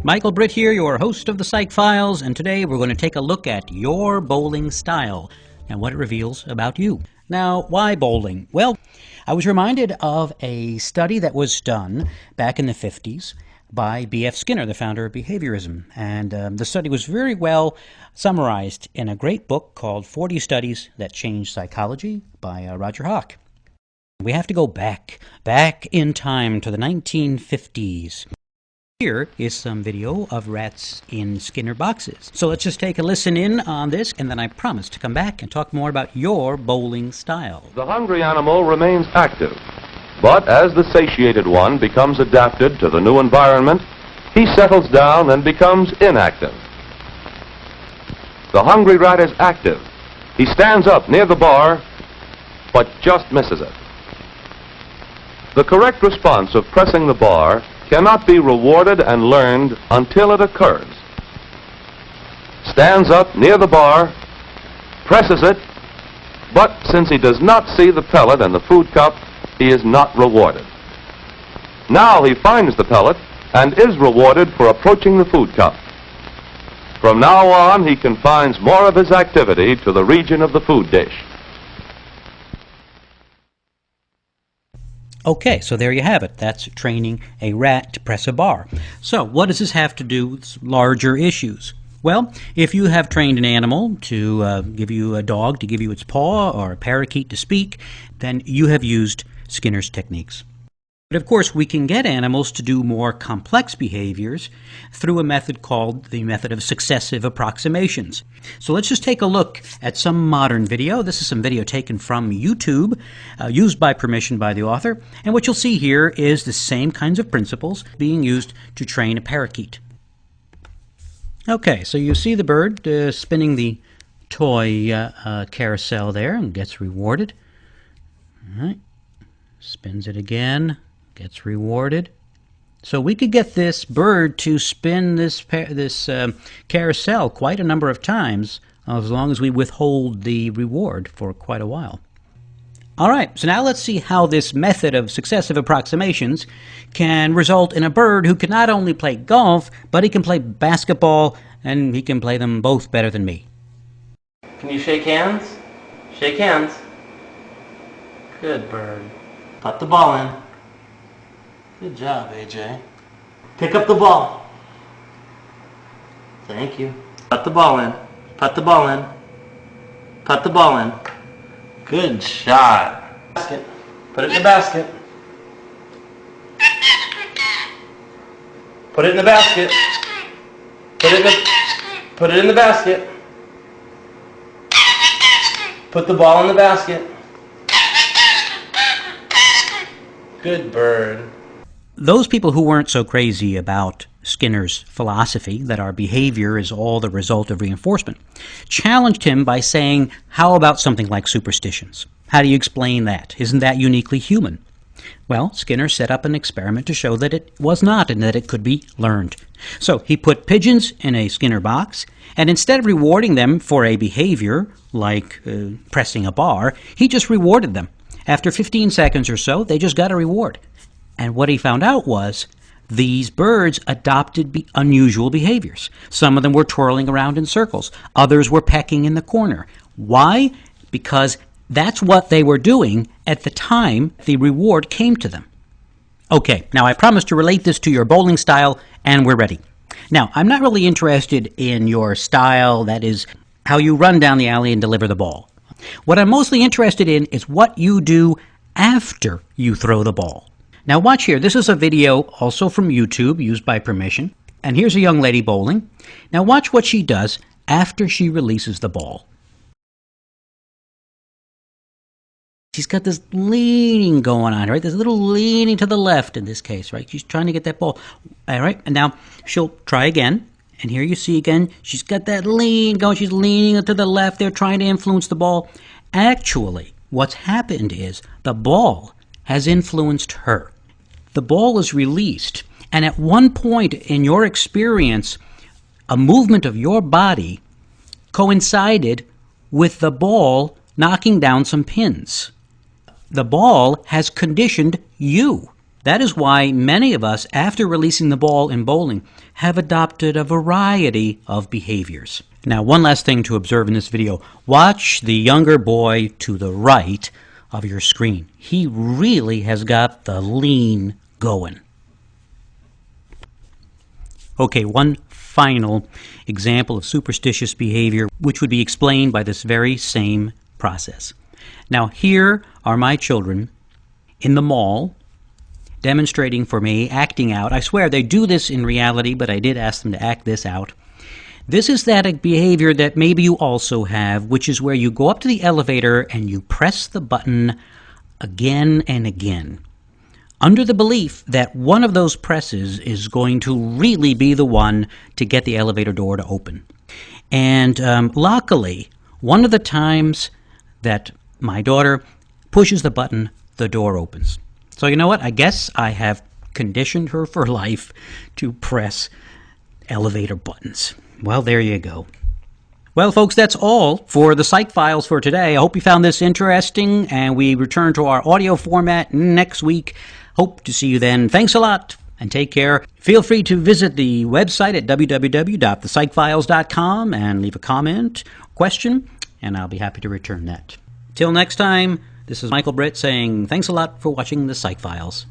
Michael Britt here, your host of the Psych Files, and today we're going to take a look at your bowling style and what it reveals about you. Now, why bowling? Well, I was reminded of a study that was done back in the 50s by B.F. Skinner, the founder of Behaviorism, and the study was very well summarized in a great book called 40 Studies That Changed Psychology by Roger Hawk. We have to go back in time to the 1950s. Here is some video of rats in Skinner boxes. So let's just take a listen in on this, and then I promise to come back and talk more about your bowling style. The hungry animal remains active, but as the satiated one becomes adapted to the new environment, he settles down and becomes inactive. The hungry rat is active. He stands up near the bar, but just misses it. The correct response of pressing the bar cannot be rewarded and learned until it occurs. Stands up near the bar, presses it, but since he does not see the pellet and the food cup, he is not rewarded. Now he finds the pellet and is rewarded for approaching the food cup. From now on, he confines more of his activity to the region of the food dish. Okay, so there you have it. That's training a rat to press a bar. So what does this have to do with larger issues? Well, if you have trained an animal to give you a dog to give you its paw or a parakeet to speak, then you have used Skinner's techniques. But of course, we can get animals to do more complex behaviors through a method called the method of successive approximations. So let's just take a look at some modern video. This is some video taken from YouTube, used by permission by the author. And what you'll see here is the same kinds of principles being used to train a parakeet. Okay, so you see the bird spinning the toy carousel there and gets rewarded. All right, spins it again. Gets rewarded. So we could get this bird to spin this carousel quite a number of times as long as we withhold the reward for quite a while. All right, so now let's see how this method of successive approximations can result in a bird who can not only play golf, but he can play basketball, and he can play them both better than me. Can you shake hands? Shake hands. Good bird. Put the ball in. Good job, AJ. Pick up the ball. Thank you. Put the ball in. Put the ball in. Put the ball in. Good shot. Basket. Put it in the basket. Put it in the basket. Put it in the basket. Put the ball in the basket. Good bird. Those people who weren't so crazy about Skinner's philosophy that our behavior is all the result of reinforcement challenged him by saying, how about something like superstitions? How do you explain that? Isn't that uniquely human? Well, Skinner set up an experiment to show that it was not and that it could be learned. So he put pigeons in a Skinner box, and instead of rewarding them for a behavior like pressing a bar, he just rewarded them. After 15 seconds or so, they just got a reward. And what he found out was these birds adopted unusual behaviors. Some of them were twirling around in circles. Others were pecking in the corner. Why? Because that's what they were doing at the time the reward came to them. Okay, now I promised to relate this to your bowling style, and we're ready. Now, I'm not really interested in your style, that is, how you run down the alley and deliver the ball. What I'm mostly interested in is what you do after you throw the ball. Now watch here. This is a video also from YouTube, used by permission. And here's a young lady bowling. Now watch what she does after she releases the ball. She's got this leaning going on, right? There's a little leaning to the left in this case, right? She's trying to get that ball. All right, and now she'll try again. And here you see again, she's got that lean going. She's leaning to the left there, trying to influence the ball. Actually, what's happened is the ball has influenced her. The ball is released, and at one point in your experience, a movement of your body coincided with the ball knocking down some pins. The ball has conditioned you. That is why many of us, after releasing the ball in bowling, have adopted a variety of behaviors. Now, one last thing to observe in this video. Watch the younger boy to the right of your screen. He really has got the lean going. Okay, one final example of superstitious behavior, which would be explained by this very same process. Now, here are my children in the mall demonstrating for me, acting out. I swear they do this in reality, but I did ask them to act this out. This is that behavior that maybe you also have, which is where you go up to the elevator and you press the button again and again, under the belief that one of those presses is going to really be the one to get the elevator door to open. And luckily, one of the times that my daughter pushes the button, the door opens. So you know what? I guess I have conditioned her for life to press elevator buttons. Well, there you go. Well, folks, that's all for the Psych Files for today. I hope you found this interesting, and we return to our audio format next week. Hope to see you then. Thanks a lot, and take care. Feel free to visit the website at www.thepsychfiles.com and leave a comment, question, and I'll be happy to return that. Till next time, this is Michael Britt saying thanks a lot for watching the Psych Files.